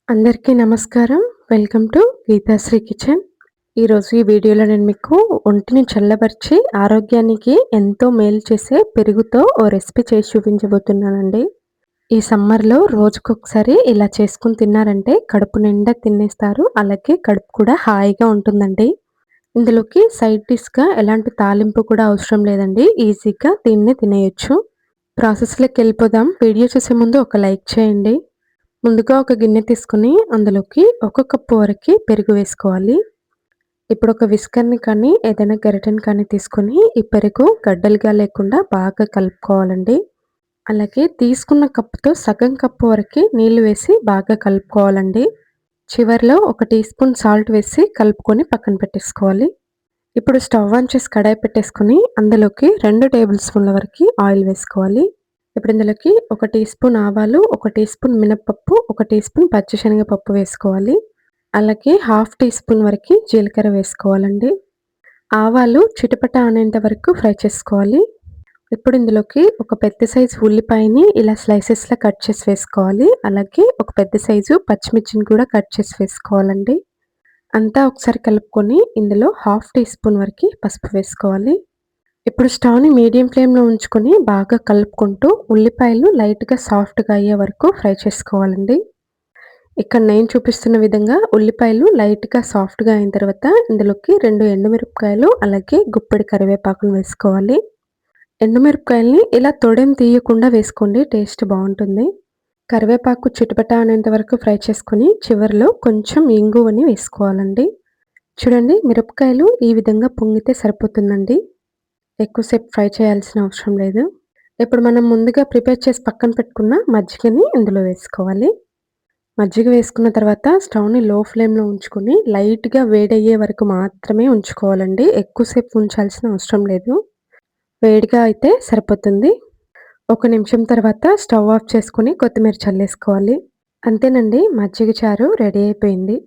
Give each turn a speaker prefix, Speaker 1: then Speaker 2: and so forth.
Speaker 1: అందరికీ నమస్కారం. Welcome to Geethasri kitchen. ఈరోజు ఈ వీడియోలో నేను మీకు ఒంటిని చల్లబరిచి ఆరోగ్యానికి ఎంతో మేలు చేసే పెరుగుతో ఓ రెసిపీ చేసి చూపించబోతున్నానండి. ఈ సమ్మర్‌లో రోజుకొకసారి ఇలా చేసుకొని తిన్నారంటే కడుపు నిండా తినేస్తారు. అలాగే కడుపు కూడా హాయిగా ఉంటుందండి. ఇందులోకి సైడ్ డిష్‌గా ఎలాంటి తాలింపు కూడా అవసరం లేదండి. ఈజీగా దీన్ని తినేయొచ్చు. ప్రాసెస్‌లోకెళ్ళిపోదాం. వీడియో చూసే ముందు ఒక లైక్ చేయండి. ముందుగా ఒక గిన్నె తీసుకొని అందులోకి ఒక కప్పు వరకి పెరుగు వేసుకోవాలి. ఇప్పుడు ఒక విస్కర్‌ని కానీ ఏదైనా గరిటెని కానీ తీసుకొని ఈ పెరుగు గడ్డలుగా లేకుండా బాగా కలుపుకోవాలండి. అలాగే తీసుకున్న కప్పుతో సగం కప్పు వరకి నీళ్లు వేసి బాగా కలుపుకోవాలండి. చివర్లో ఒక టీ స్పూన్ సాల్ట్ వేసి కలుపుకొని పక్కన పెట్టేసుకోవాలి. ఇప్పుడు స్టవ్ ఆన్ చేసి కడాయి పెట్టేసుకొని అందులోకి 2 టేబుల్ స్పూన్ల వరకి ఆయిల్ వేసుకోవాలి. ఇప్పుడు ఇందులోకి ఒక టీ స్పూన్ ఆవాలు, ఒక టీ స్పూన్ మినపప్పు, ఒక టీ స్పూన్ పచ్చిశనగపప్పు వేసుకోవాలి. అలాగే హాఫ్ టీ స్పూన్ వరకి జీలకర్ర వేసుకోవాలండి. ఆవాలు చిటపట అనేంత వరకు ఫ్రై చేసుకోవాలి. ఇప్పుడు ఇందులోకి ఒక పెద్ద సైజు ఉల్లిపాయని ఇలా స్లైసెస్‌లా కట్ చేసి వేసుకోవాలి. అలాగే ఒక పెద్ద సైజు పచ్చిమిర్చిని కూడా కట్ చేసి వేసుకోవాలండి. అంతా ఒకసారి కలుపుకొని ఇందులో హాఫ్ టీ స్పూన్ వరకి పసుపు వేసుకోవాలి. ఇప్పుడు స్టవ్‌ని మీడియం ఫ్లేమ్‌లో ఉంచుకొని బాగా కలుపుకుంటూ ఉల్లిపాయలు లైట్‌గా సాఫ్ట్‌గా అయ్యే వరకు ఫ్రై చేసుకోవాలండి. ఇక్కడ నేను చూపిస్తున్న విధంగా ఉల్లిపాయలు లైట్‌గా సాఫ్ట్‌గా అయిన తర్వాత ఇందులోకి 2 ఎండుమిరపకాయలు అలాగే గుప్పెడు కరివేపాకును వేసుకోవాలి. ఎండుమిరపకాయల్ని ఇలా తొడెం తీయకుండా వేసుకోండి, టేస్ట్ బావుంటుంది. కరివేపాకు చిటపట అనేంత వరకు ఫ్రై చేసుకొని చివరిలో కొంచెం ఇంగువని వేసుకోవాలండి. చూడండి, మిరపకాయలు ఈ విధంగా పొంగితే సరిపోతుందండి. ఎక్కువసేపు ఫ్రై చేయాల్సిన అవసరం లేదు. ఇప్పుడు మనం ముందుగా ప్రిపేర్ చేసి పక్కన పెట్టుకున్న మజ్జిగని ఇందులో వేసుకోవాలి. మజ్జిగ వేసుకున్న తర్వాత స్టవ్‌ని లో ఫ్లేమ్‌లో ఉంచుకొని లైట్‌గా వేడయ్యే వరకు మాత్రమే ఉంచుకోవాలండి. ఎక్కువసేపు ఉంచాల్సిన అవసరం లేదు. వేడిగా అయితే సరిపోతుంది. ఒక నిమిషం తర్వాత స్టవ్ ఆఫ్ చేసుకొని కొత్తిమీర చల్లేసుకోవాలి. అంతేనండి, మజ్జిగ చారు రెడీ అయిపోయింది.